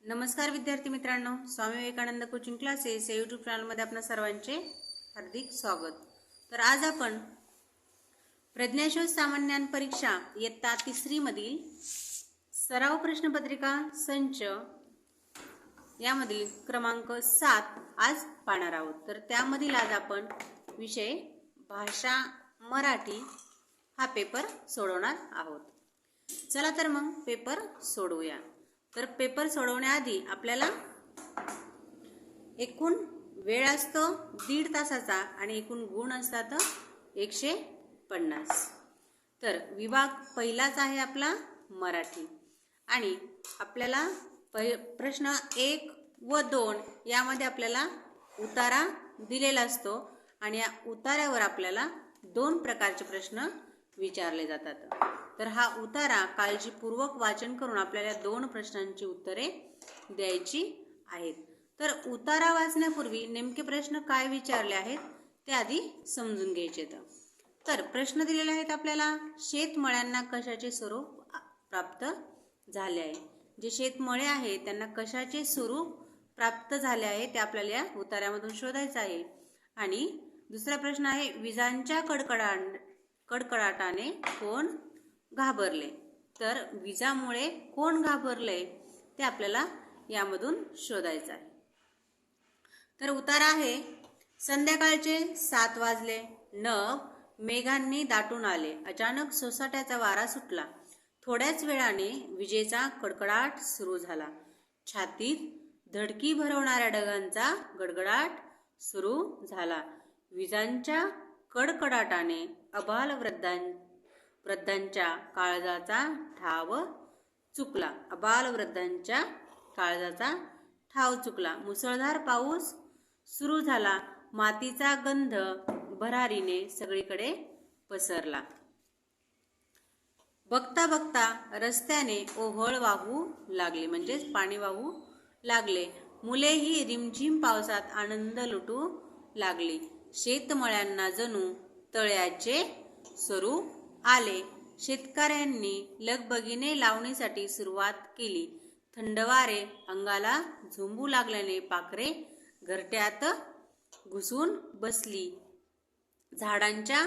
नमस्कार विद्यार्थी मित्रांनो, स्वामी विवेकानंद कोचिंग क्लासेस या यूट्यूब चॅनलमध्ये आपणा सर्वांचे हार्दिक स्वागत। तर आज आपण प्रज्ञाशोध सामान्य परीक्षा इयत्ता 3 मधील सराव प्रश्नपत्रिका संच यामधील क्रमांक 7 आज पाहणार आहोत। तर त्यामधील आज आपण विषय भाषा मराठी हा पेपर सोडवणार आहोत। चला तर मग पेपर सोडवूया। तर पेपर सोडवण्याआधी आपल्याला एकूण वेळ असतो 1.5 तासाचा आणि एकूण गुण असतात 150। तर विभाग पहिलाच आहे आपला मराठी आणि आपल्याला प्रश्न 1 व 2 यामध्ये आपल्याला उतारा दिलेला असतो आणि या उतार्यावर आपल्याला 2 प्रकारचे प्रश्न विचारले जातात। तर हा उतारा काळजीपूर्वक वाचन करून आपल्याला 2 प्रश्नांची उत्तरे द्यायची आहेत। तर उतारा वाचण्यापूर्वी नेमके प्रश्न काय विचारले आहेत ते आधी समजून घ्यायचे। तर प्रश्न दिलेले आहेत आपल्याला, शेतमळ्यांना कशाचे स्वरूप प्राप्त झाले आहे। जे शेतमळे आहेत त्यांना कशाचे स्वरूप प्राप्त झाले आहे ते आपल्याला या उतार्यामधून शोधायचे आहे। आणि दुसरा प्रश्न आहे, विजांच्या कडकडाटाने कोण घाबरले। तर विजामुळे कोण घाबरले ते आपल्याला यामधून शोधायचं आहे। तर उतारा आहे, संध्याकाळचे 7 वाजले, नभ मेघांनी दाटून आले, अचानक सोसाट्याचा वारा सुटला, थोड्याच वेळाने विजेचा कडकडाट सुरू झाला, छातीत धडकी भरवणाऱ्या ढगांचा गडगडाट सुरू झाला, विजांच्या कडकडाटाने अबालवृद्धांच्या काळजाचा ठाव चुकला, अबालवृद्धांच्या काळजाचा ठाव चुकला, मुसळधार पाऊस सुरू झाला, मातीचा गंध भरारीने सगळीकडे पसरला, बघता बघता रस्त्याने ओहळ वाहू लागले, म्हणजेच पाणी वाहू लागले, मुलेही रिमझिम पावसात आनंद लुटू लागली, शेतमळ्यांना जणू तळ्याचे स्वरूप आले, शेतकऱ्यांनी लगबगीने लावणीसाठी सुरुवात केली, थंड वारे अंगाला झोंबू लागल्याने पाखरे घरट्यात घुसून बसली, झाडांच्या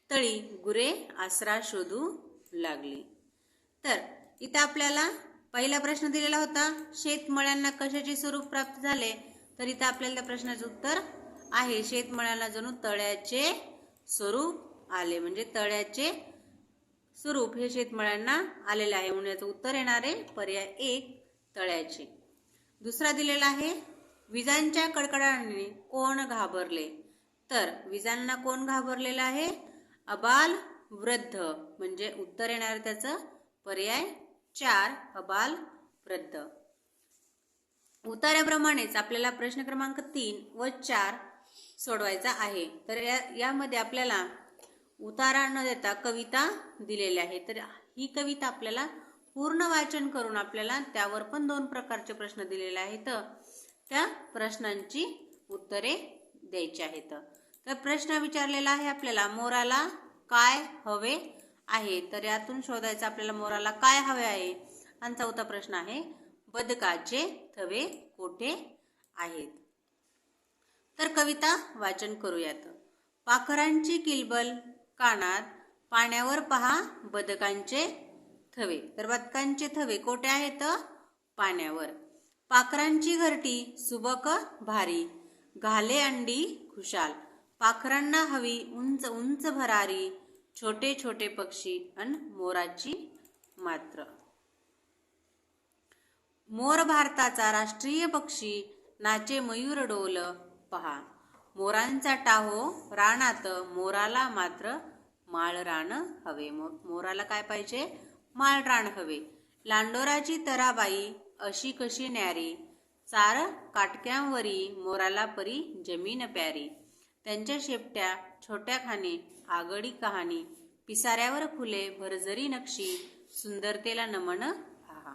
तळी गुरे आसरा शोधू लागली। तर इथे आपल्याला पहिला प्रश्न दिलेला होता, शेतमळ्यांना कशाचे स्वरूप प्राप्त झाले। तर इथे आपल्याला त्या प्रश्नाचे उत्तर आहे, शेतमळ्यांना जणू तळ्याचे स्वरूप आले, म्हणजे तळ्याचे स्वरूप हे शेतमळ्यांना आलेले आहे, म्हणून याचं उत्तर येणार आहे पर्याय 1 तळ्याचे। दुसरा दिलेला आहे, विजांच्या कडकडाटाने कोण घाबरले। तर विजांना कोण घाबरलेलं आहे, अबाल वृद्ध, म्हणजे उत्तर येणार त्याचं पर्याय 4 अबाल वृद्ध। उतार्याप्रमाणेच आपल्याला प्रश्न क्रमांक 3 व 4 सोडवायचा आहे। तर यामध्ये आपल्याला उतारा न देता कविता दिलेली आहे। तर ही कविता आपल्याला पूर्ण वाचन करून आपल्याला त्यावर पण 2 प्रकारचे प्रश्न दिलेले आहेत, त्या प्रश्नांची उत्तरे द्यायची आहेत। तर प्रश्न विचारलेला आहे आपल्याला, मोराला काय हवे आहे। तर यातून शोधायचं आपल्याला मोराला काय हवे आहे। आणि चौथा प्रश्न आहे, बदकाचे थवे कोठे आहेत। तर कविता वाचन करूयात। पाखरांची किलबल कानात, पाण्यावर पहा बदकांचे थवे। तर बदकांचे थवे कोठे आहेत, पाण्यावर। पाखरांची घरटी सुबक भारी, घाले अंडी खुशाल, पाखरांना हवी उंच उंच भरारी, छोटे छोटे पक्षी अन मोराची मात्र। मोर भारताचा राष्ट्रीय पक्षी, नाचे मयूर डोल पहा, मोरांचा टाहो रानात, मोराला मात्र माळरान हवे। मोराला काय पाहिजे, माळरान हवे। लांडोराची तराबाई अशी कशी न्यारी, चार काटक्यांवरी मोराला परी जमीन प्यारी, त्यांच्या शेपट्या छोट्या खाणी, आगडी कहाणी, पिसाऱ्यावर फुले भरजरी नक्षी, सुंदरतेला नमन पहा।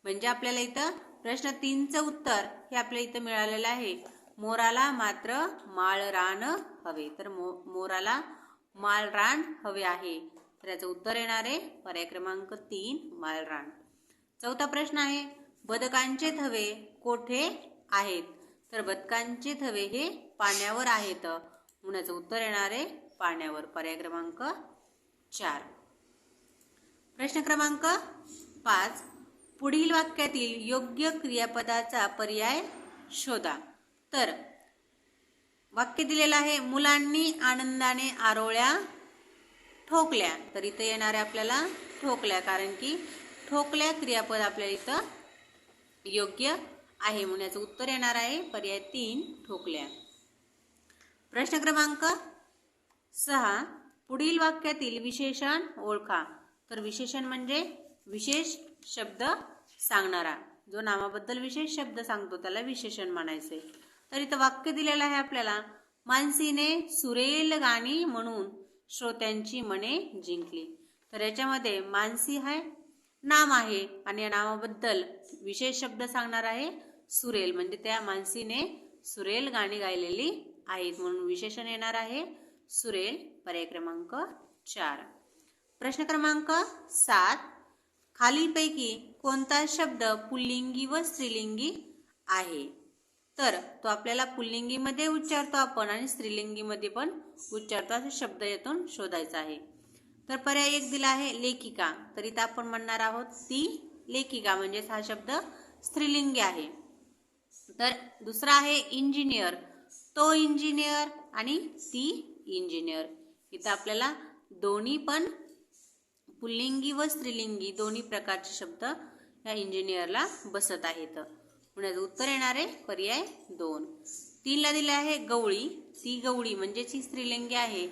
म्हणजे आपल्याला इथं प्रश्न 3चं उत्तर हे आपल्याला इथं मिळालेलं आहे, मोराला मात्र माळरान हवे। तर मोराला माळरान हवे आहे, तर याचं उत्तर येणार आहे पर्याय क्रमांक 3 माळरान। चौथा प्रश्न आहे, बदकांचे थवे कोठे आहेत? तर बदकांचे थवे हे पाण्यावर आहेत म्हणण्याचं उत्तर येणार आहे पाण्यावर. पर्याय क्रमांक 4. प्रश्न क्रमांक 5. पुढील वाक्यातील योग्य क्रियापदाचा पर्याय शोधा. तर वाक्य दिलेलं आहे, मुलांनी आनंदाने आरोळ्या ठोकल्या. तर इथं येणार आहे आपल्याला ठोकल्या, कारण की ठोकल्या क्रियापद आपल्याला इथं योग्य आहे म्हणून याचं उत्तर येणार आहे पर्याय 3 ठोकल्या. प्रश्न क्रमांक 6. पुढील वाक्यातील विशेषण ओळखा. तर विशेषण म्हणजे विशेष शब्द सांगणारा, जो नामाबद्दल विशेष शब्द सांगतो त्याला विशेषण म्हणायचे. तर इथं वाक्य दिलेलं आहे आपल्याला, मानसीने सुरेल गाणी म्हणून श्रोत्यांची मने जिंकली. तर याच्यामध्ये मानसी आहे नाम आहे आणि या नामाबद्दल विशेष शब्द सांगणार आहे सुरेल, म्हणजे त्या मानसीने सुरेल गाणी गायलेली आहेत म्हणून विशेषण येणार आहे सुरेल. पर्याय क्रमांक 4. प्रश्न क्रमांक 7. खालीलपैकी कोणता शब्द पुल्लिंगी व स्त्रीलिंगी आहे? तर तो आपल्याला पुल्लिंगीमध्ये उच्चारतो आपण आणि स्त्रीलिंगीमध्ये पण उच्चारतो, असे शब्द यातून शोधायचा आहे. तर पर्याय 1 दिला आहे लेखिका. तर इथं आपण म्हणणार आहोत ती लेखिका, म्हणजेच हा शब्द स्त्रीलिंगी आहे. तर दुसरा आहे इंजिनियर, तो इंजिनियर आणि ती इंजिनियर. इथं आपल्याला दोन्ही पण पुल्लिंगी व स्त्रीलिंगी दोन्ही प्रकारचे शब्द या इंजिनियरला बसत आहेत म्हणून उत्तर येणार आहे पर्याय 2. 3 ला दिले आहे गवळी, ती गवळी म्हणजेच ही स्त्रीलिंगी आहे.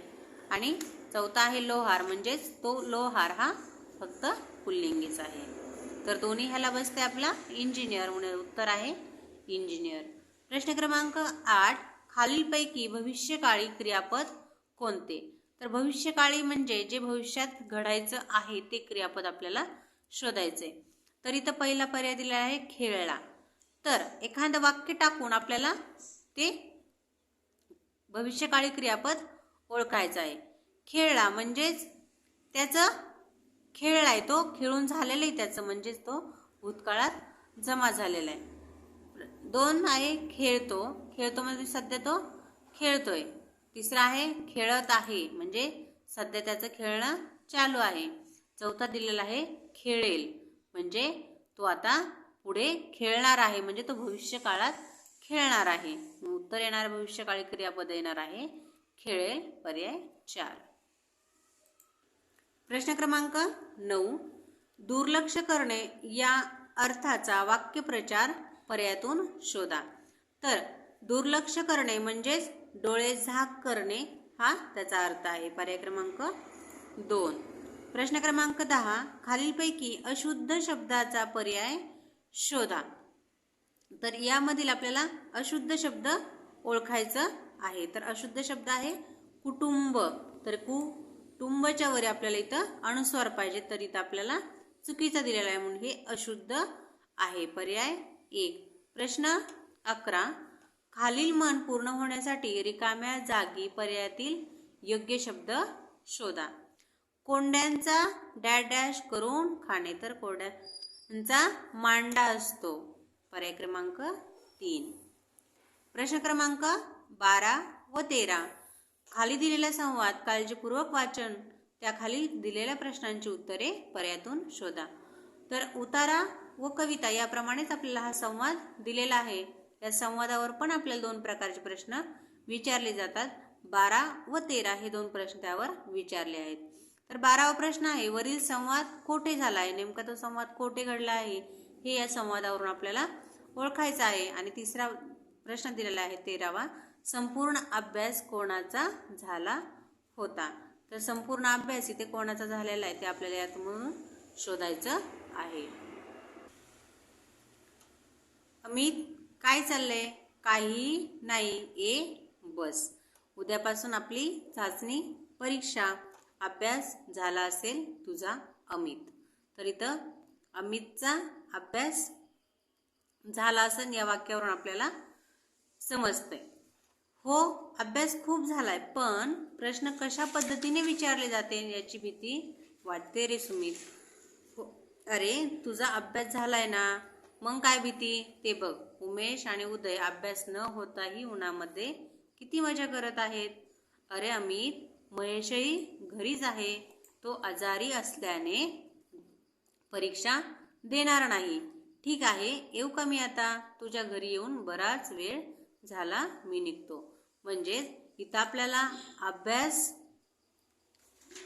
आणि 4था आहे लोहार, म्हणजेच तो लोहार हा फक्त पुल्लिंगीच आहे. तर दोन्ही ह्याला बसते आपला इंजिनियर म्हणून उत्तर आहे इंजिनियर. प्रश्न क्रमांक 8. खालीलपैकी भविष्यकाळी क्रियापद कोणते? तर भविष्यकाळी म्हणजे जे भविष्यात घडायचं आहे ते क्रियापद आपल्याला शोधायचे. तर इथं पहिला पर्याय दिला आहे खेळला. तर एखादं वाक्य टाकून आपल्याला ते भविष्यकाळी क्रियापद ओळखायचं आहे. खेळला म्हणजेच त्याचं खेळलाय, तो खेळून झालेला आहे त्याचं, म्हणजेच तो भूतकाळात जमा झालेला आहे. 2 आहे खेळतो, खेळतो म्हणजे सध्या तो खेळतोय. 3रा आहे खेळत आहे, म्हणजे सध्या त्याचं खेळणं चालू आहे. 4था दिलेला आहे खेळेल, म्हणजे तो आता पुढे खेळणार आहे, म्हणजे तो भविष्य काळात खेळणार आहे. उत्तर येणार भविष्यकाळी क्रियापद येणार आहे खेळेल. पर्याय 4. प्रश्न क्रमांक 9. दुर्लक्ष करणे या अर्थाचा वाक्यप्रचार पर्यायातून शोधा. तर दुर्लक्ष करणे म्हणजेच डोळे झाक करणे हा त्याचा अर्थ आहे. पर्याय क्रमांक 2. प्रश्न क्रमांक 10. खालीलपैकी अशुद्ध शब्दाचा पर्याय शोधा. तर यामधील आपल्याला अशुद्ध शब्द ओळखायचं आहे. तर अशुद्ध शब्द आहे कुटुंब. तर कुटुंबच्या वरी आपल्याला इथं अनुस्वार पाहिजे, तर इथं आपल्याला चुकीचा दिलेला आहे म्हणून हे अशुद्ध आहे. पर्याय 1. प्रश्न 11. खालील मन पूर्ण होण्यासाठी रिकाम्या जागी पर्यायातील योग्य शब्द शोधा. कोंड्यांचा डॅश डॅश करून खाणे. तर कोंड्यांचा मांडा असतो. पर्याय क्रमांक 3. प्रश्न क्रमांक 12 व 13. खाली दिलेला संवाद काळजीपूर्वक वाचन, त्याखाली दिलेल्या प्रश्नांची उत्तरे पर्यायातून शोधा. तर उतारा व कविता याप्रमाणेच आपल्याला हा संवाद दिलेला आहे. या संवादावर पण आपल्याला 2 प्रकारचे प्रश्न विचारले जातात. 12 व 13 हे 2 प्रश्न त्यावर विचारले आहेत. तर 12वा प्रश्न आहे वरील संवाद कोठे झाला आहे. नेमका तो संवाद कोठे घडला आहे हे या संवादावरून आपल्याला ओळखायचं आहे. आणि 3रा प्रश्न दिलेला आहे 13वा, संपूर्ण अभ्यास कोणाचा झाला होता. तर संपूर्ण अभ्यास इथे कोणाचा झालेला आहे ते आपल्याला यातून शोधायचं आहे. अमित काय चाललंय? काही नाही, ए बस. उद्यापासून आपली चाचणी परीक्षा, अभ्यास झाला असेल तुझा अमित. तर इथं अमितचा अभ्यास झाला असेल या वाक्यावरून आपल्याला समजतंय. हो, अभ्यास खूप झालाय, पण प्रश्न कशा पद्धतीने विचारले जाते याची भीती वाटते रे सुमित. अरे तुझा अभ्यास झालाय ना, मग काय भीती ते बघ. उमेश आणि उदय अभ्यास न होताही उन्हामध्ये किती मजा करत आहेत. अरे अमित, महेशही घरीच आहे. तो आजारी असल्याने परीक्षा देणार नाही. ठीक आहे, येऊ का मी आता? तुझ्या घरी येऊन बराच वेळ झाला, मी निघतो. म्हणजेच इथं आपल्याला अभ्यास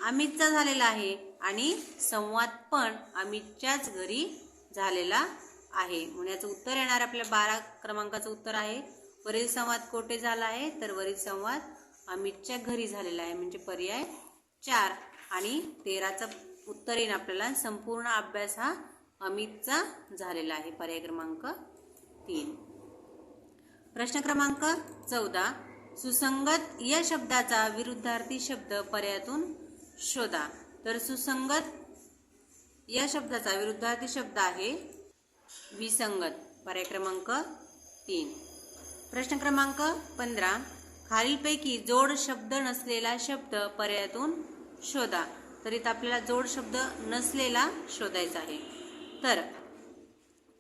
अमितचा झालेला आहे आणि संवाद पण अमितच्याच घरी झालेला आहे. म्हणून याचं उत्तर येणार आपल्या 12 क्रमांकाचं उत्तर आहे. वरील संवाद कोठे झाला आहे? तर वरील संवाद अमितच्या घरी झालेला आहे, म्हणजे पर्याय 4. आणि 13चं उत्तर येईल आपल्याला संपूर्ण अभ्यास हा अमितचा झालेला आहे, पर्याय क्रमांक 3. प्रश्न क्रमांक 14. सुसंगत या शब्दाचा विरुद्धार्थी शब्द पर्यायातून शोधा. तर सुसंगत या शब्दाचा विरुद्धार्थी शब्द आहे विसंगत, पर्याय क्रमांक 3. प्रश्न क्रमांक 15. खालीलपैकी जोड शब्द नसलेला शब्द पर्यायातून शोधा. तर इथं आपल्याला जोड शब्द नसलेला शोधायचा आहे. तर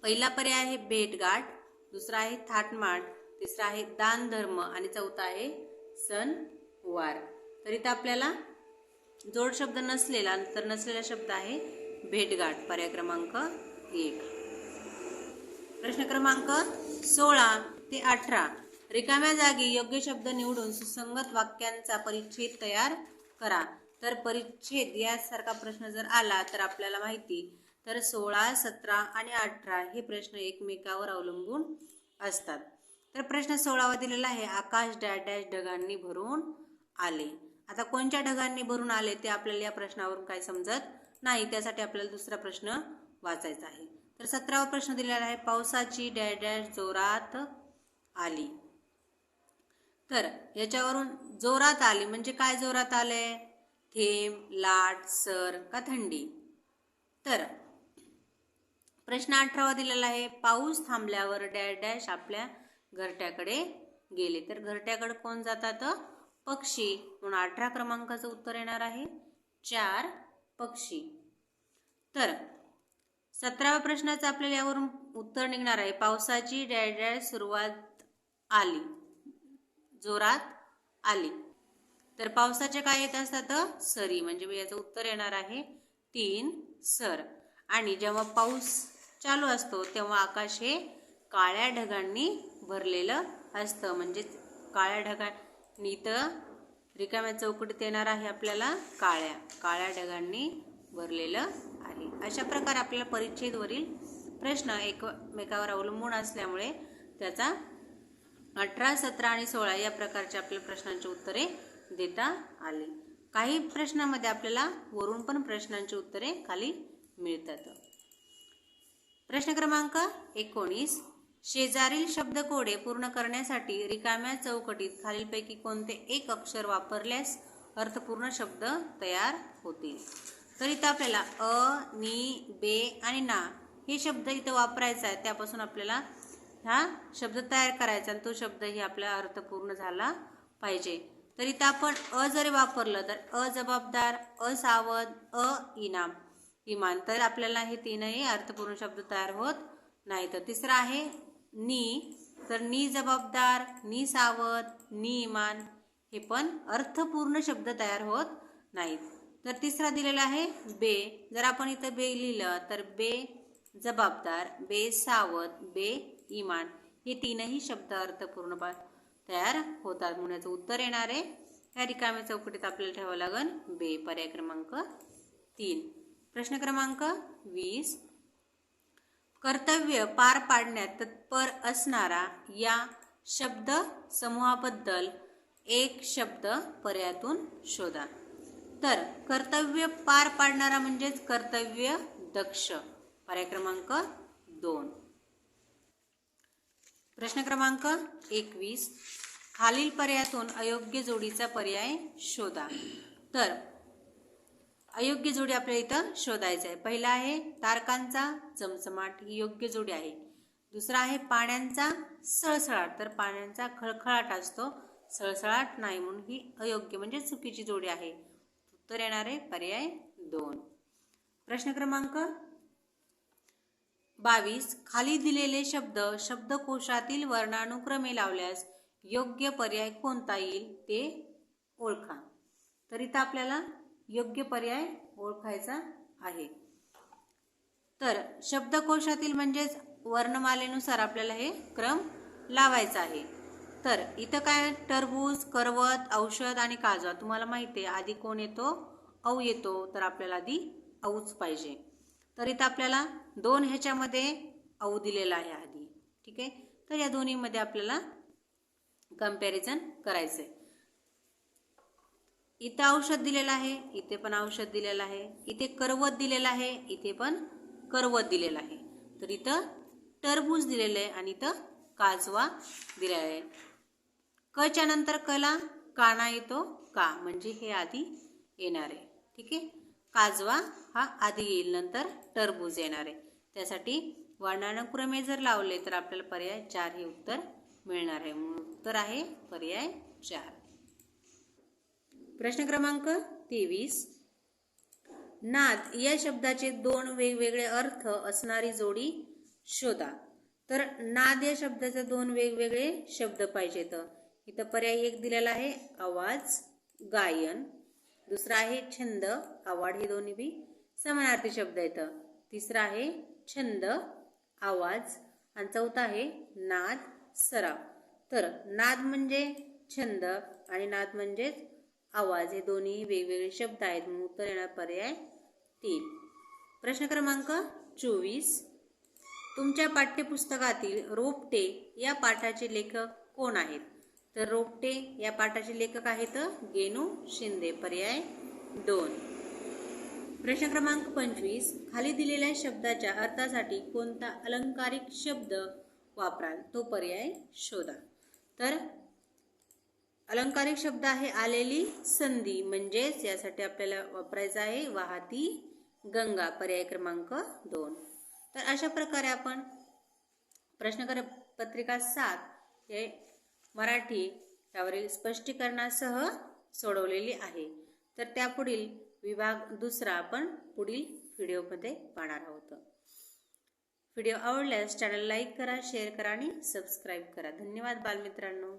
पहिला पर्याय आहे भेटगाठ, दुसरा आहे थाटमाट, तिसरा आहे दान धर्म आणि चौथा आहे सणवार. तर इथं आपल्याला जोड शब्द नसलेला शब्द आहे भेटगाठ, पर्याय क्रमांक 1. प्रश्न क्रमांक 16 ते 18. रिकाम्या जागी योग्य शब्द निवडून सुसंगत वाक्यांचा परिच्छेद तयार करा. तर परिच्छेद यासारखा प्रश्न जर आला तर आपल्याला माहिती, तर 16, 17 आणि 18 हे प्रश्न एकमेकावर अवलंबून असतात. तर प्रश्न 16 दिलेला आहे आकाश डॅश डॅश ढगांनी भरून आले. आता कोणत्या ढगांनी भरून आले ते आपल्याला या प्रश्नावरून काय समजत नाही, त्यासाठी आपल्याला दुसरा प्रश्न वाचायचा आहे. तर 17वा प्रश्न दिलेला आहे पावसाची डॅश डॅश जोरात आली. तर याच्यावरून जोरात आली म्हणजे काय जोरात आले? थेंब, लाट, सर का थंडी? तर प्रश्न 18वा दिलेला आहे पाऊस थांबल्यावर डॅश डॅश आपल्या घरट्याकडे गेले. तर घरट्याकडे कोण जातात? पक्षी. म्हणून 18 क्रमांकाचं उत्तर येणार आहे 4 पक्षी. तर 17व्या प्रश्नाचं आपल्याला यावरून उत्तर निघणार आहे पावसाची डॅश डॅश सुरुवात आली, जोरात आली. तर पावसाचे काय येत असतात? सरी, म्हणजे याचं उत्तर येणार आहे 3 सर. आणि जेव्हा पाऊस चालू असतो तेव्हा आकाश हे काळ्या ढगांनी भरलेलं असतं, म्हणजे काळ्या ढगांनी इथं रिकाम्या चौकटीत येणार आहे आपल्याला काळ्या ढगांनी भरलेलं आहे. अशा प्रकारे आपल्याला परिच्छेदवरील प्रश्न एकमेकावर अवलंबून असल्यामुळे त्याचा 18, 17 आणि 16 या प्रकारच्या आपल्या प्रश्नांची उत्तरे देता आली. काही प्रश्नामध्ये आपल्याला वरून पण प्रश्नांची उत्तरे खाली मिळतात. प्रश्न क्रमांक 19. शेजारील शब्दकोडे पूर्ण करण्यासाठी रिकाम्या चौकटीत खालीलपैकी कोणते एक अक्षर वापरल्यास अर्थपूर्ण शब्द तयार होतील. तर इथं आपल्याला अ, नि, बे आणि ना हे शब्द इथं वापरायचा आहे. त्यापासून आपल्याला हा शब्द तयार करायचा आणि तो शब्दही आपला अर्थपूर्ण झाला पाहिजे. तर इथं आपण अ जरी वापरलं तर अजबाबदार, असावध, इमान, तर आपल्याला हे तीनही अर्थपूर्ण शब्द तयार होत नाही. तर तिसरा आहे नी, तर नी जबाबदार, नी सावध, नी इमान हे पण अर्थपूर्ण शब्द तयार होत नाहीत. तर तिसरा दिलेला आहे बे. जर आपण इथं बे लिहिलं तर बे जबाबदार, बे सावध, बे इमान हे तीनही शब्द अर्थपूर्ण तयार होतात. म्हणून याचं उत्तर येणार आहे या रिकाम्या चौकटीत आपल्याला ठेवावं लागेल बे, पर्याय क्रमांक 3. प्रश्न क्रमांक 20. कर्तव्य पार पाडण्यात तत्पर असणारा या शब्द समूहाबद्दल एक शब्द पर्यायातून शोधा. तर कर्तव्य पार पाडणारा म्हणजेच कर्तव्य दक्ष, पर्याय क्रमांक 2. प्रश्न क्रमांक 21. खालील पर्यायातून अयोग्य जोडीचा पर्याय शोधा. तर अयोग्य जोडी आपल्याला इथं शोधायचं आहे. पहिला आहे तारकांचा चमचमाट, ही योग्य जोडी आहे. दुसरा आहे पाण्याचा सळसळाट, तर पाण्याचा खळखळाट असतो, सळसळाट नाही, म्हणून ही अयोग्य म्हणजे चुकीची जोडी आहे. उत्तर येणार आहे पर्याय 2. प्रश्न क्रमांक 22 खाली दिलेले शब्द शब्दकोशातील वर्णानुक्रमे लावल्यास योग्य पर्याय कोणता येईल ते ओळखा. तर इथं आपल्याला योग्य पर्याय ओळखायचा आहे. तर शब्दकोशातील म्हणजेच वर्णमालेनुसार आपल्याला हे क्रम लावायचा आहे. तर इथं काय टरबूज, करवत, औषध आणि काजवा. तुम्हाला माहिती आहे आधी कोण येतो? औ येतो. तर आपल्याला आधी औच पाहिजे. तर इथं आपल्याला 2 ह्याच्यामध्ये औ दिलेला आहे आधी. ठीक आहे. तर या दोन्हीमध्ये आपल्याला कंपॅरिझन करायचंय. इथं औषध दिलेलं आहे, इथे पण औषध दिलेलं आहे. इथे करवत दिलेलं आहे, इथे पण करवत दिलेलं आहे. तर इथं टरबूज दिलेलं आहे आणि इथं काजवा दिलेला आहे. क च्या नंतर कला काना येतो का, म्हणजे हे आधी येणार आहे. ठीक आहे. काजवा हा आधी येईल, नंतर टरबूज येणार आहे. त्यासाठी वर्णानुक्रमे जर लावले तर आपल्याला पर्याय 4 हे उत्तर मिळणार आहे. उत्तर आहे पर्याय 4. प्रश्न क्रमांक 23. नाद या शब्दाचे 2 वेगवेगळे अर्थ असणारी जोडी शोधा. तर नाद या शब्दाचे 2 वेगवेगळे शब्द पाहिजेत. इथं पर्याय 1 दिलेला आहे आवाज, गायन. दुसरा आहे छंद, आवाज. हे दोन्ही बी समानार्थी शब्द आहेत. तिसरा आहे छंद, आवाज आणि चौथा आहे नाद, सराव. तर नाद म्हणजे छंद आणि नाद म्हणजेच आवाज. हे दोन्ही वेगवेगळे शब्द आहेत. म्हणून उत्तर येणार पर्याय 3. प्रश्न क्रमांक 24. तुमच्या पाठ्यपुस्तकातील रोपटे या पाठाचे लेखक कोण आहेत? तर रोपटे या पाठाचे लेखक आहेत गेनू शिंदे. पर्याय 2. प्रश्न क्रमांक 25. खाली दिलेल्या शब्दाच्या अर्थासाठी कोणता अलंकारिक शब्द वापराल? तो पर्याय शोधा. तर अलंकारिक शब्द आहे आलेली संधी, म्हणजेच यासाठी आपल्याला वापरायचा आहे वाहती गंगा. पर्याय क्रमांक 2. तर अशा प्रकारे आपण प्रश्न पत्रिका 7 हे मराठी त्यावरील स्पष्टीकरणासह सोडवलेली आहे. तर त्यापुढील विभाग 2 आपण पुढील व्हिडिओमध्ये पाहणार आहोत. व्हिडिओ आवडल्यास चॅनल लाईक करा, शेअर करा आणि सबस्क्राईब करा. धन्यवाद बालमित्रांनो.